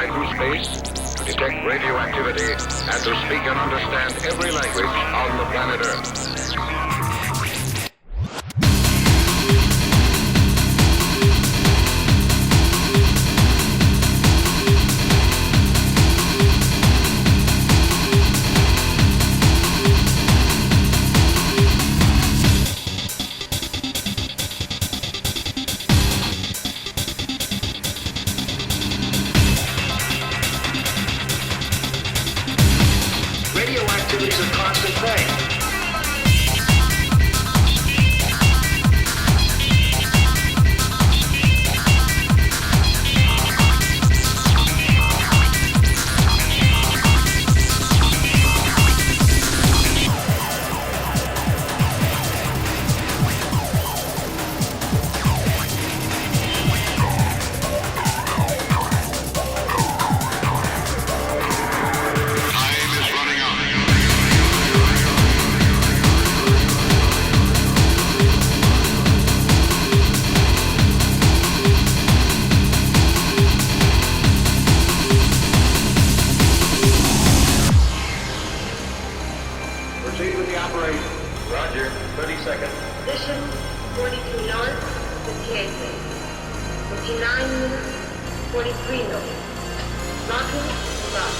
fly through space to detect radioactivity and to speak and understand every language on the planet Earth. Radioactivity is a constant thing. Proceed with the operation. Roger. 30 seconds. Position 42 north, 58 minutes. 59 minutes, 43 minutes. Locking, lock.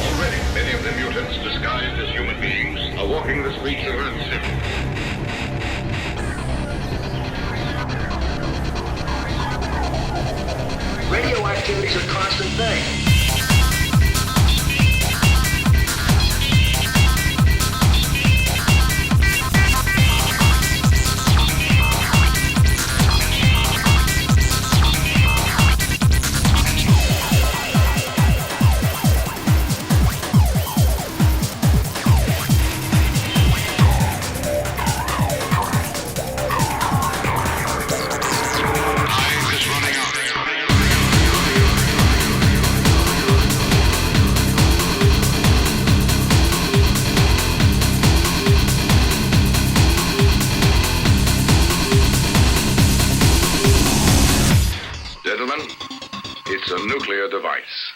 Already, many of the mutants disguised as human beings are walking the streets of Earth City. Radioactivity is a constant thing. Time is running out. Gentlemen, it's a nuclear device.